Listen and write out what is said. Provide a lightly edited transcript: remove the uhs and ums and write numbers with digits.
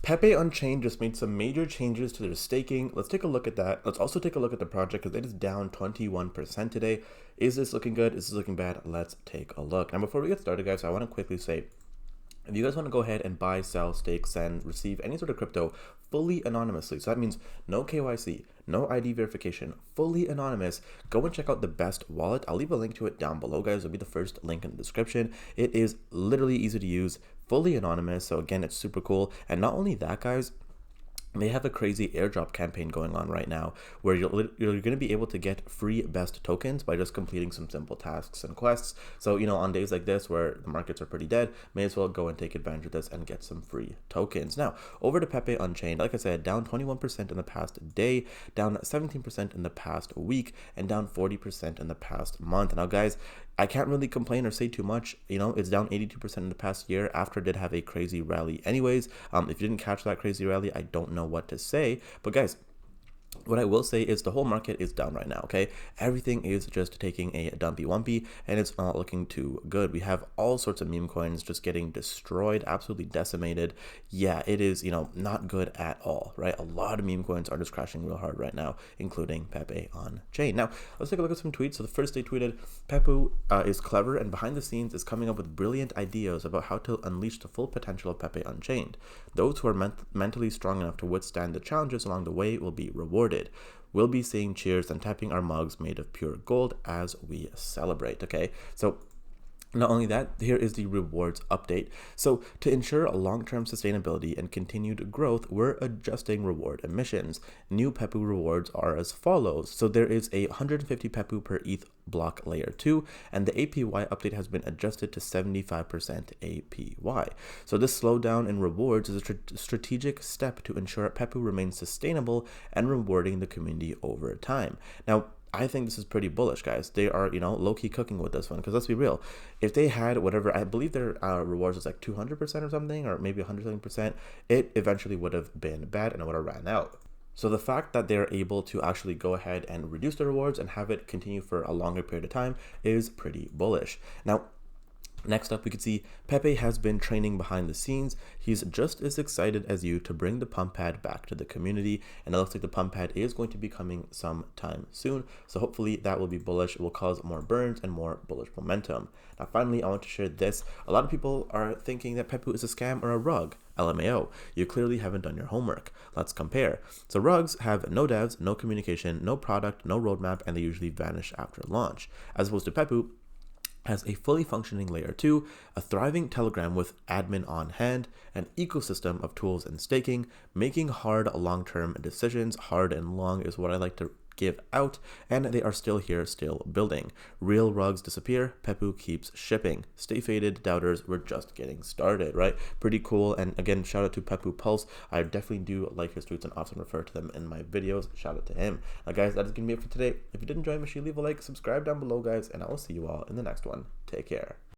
Pepe Unchained just made some major changes to their staking. Let's take a look at that. Let's also take a look at the project because it is down 21% today. Is this looking good? Is this looking bad? Let's take a look. Now, before we get started, guys, I want to quickly say, if you guys want to go ahead and buy, sell, stake, send, receive any sort of crypto fully anonymously, so that means no KYC, no ID verification, fully anonymous, go and check out the best wallet. I'll leave a link to it down below, guys. It'll be the first link in the description. It is literally easy to use, fully anonymous. So again, it's super cool. And not only that, guys, they have a crazy airdrop campaign going on right now where you're going to be able to get free best tokens by just completing some simple tasks and quests. So, on days like this where the markets are pretty dead, may as well go and take advantage of this and get some free tokens. Now, over to Pepe Unchained. Like I said, down 21% in the past day, down 17% in the past week, and down 40% in the past month. Now, guys, I can't really complain or say too much. It's down 82% in the past year after it did have a crazy rally anyways. If you didn't catch that crazy rally, I don't know what to say. But guys, what I will say is the whole market is down right now, okay? Everything is just taking a dumpy wumpy, and it's not looking too good. We have all sorts of meme coins just getting destroyed, absolutely decimated. Yeah, it is, not good at all, right? A lot of meme coins are just crashing real hard right now, including Pepe Unchained. Now, let's take a look at some tweets. So the first they tweeted, Pepe is clever and behind the scenes is coming up with brilliant ideas about how to unleash the full potential of Pepe Unchained. Those who are mentally strong enough to withstand the challenges along the way will be rewarded. We'll be saying cheers and tapping our mugs made of pure gold as we celebrate. Okay, so not only that, here is the rewards update. So to ensure a long-term sustainability and continued growth, we're adjusting reward emissions. New Pepe rewards are as follows. So there is a 150 Pepe per ETH block layer 2, and the APY update has been adjusted to 75% APY. So this slowdown in rewards is a strategic step to ensure Pepe remains sustainable and rewarding the community over time. Now, I think this is pretty bullish, guys. They are, low-key cooking with this one, because let's be real. If they had whatever, I believe their rewards was like 200% or something, or maybe 100%, it eventually would have been bad and it would have ran out. So the fact that they're able to actually go ahead and reduce the rewards and have it continue for a longer period of time is pretty bullish. Now, next up, we could see Pepe has been training behind the scenes. He's just as excited as you to bring the pump pad back to the community, and it looks like the pump pad is going to be coming sometime soon. So hopefully that will be bullish. It will cause more burns and more bullish momentum. Now, finally, I want to share this. A lot of people are thinking that Pepe is a scam or a rug. LMAO, you clearly haven't done your homework. Let's compare. So rugs have no devs, no communication, no product, no roadmap, and they usually vanish after launch. As opposed to Pepe, has a fully functioning layer 2, a thriving Telegram with admin on hand, an ecosystem of tools and staking, making hard long-term decisions. Hard and long is what I like to give out, and they are still here, still building. Real rugs disappear, Pepe keeps shipping. Stay faded, doubters, we're just getting started, right? Pretty cool. And again, shout out to Pepe Pulse. I definitely do like his tweets and often refer to them in my videos. Shout out to him. Now, guys, that is gonna be it for today. If you did enjoy, make sure you leave a like, subscribe down below, guys, and I will see you all in the next one. Take care.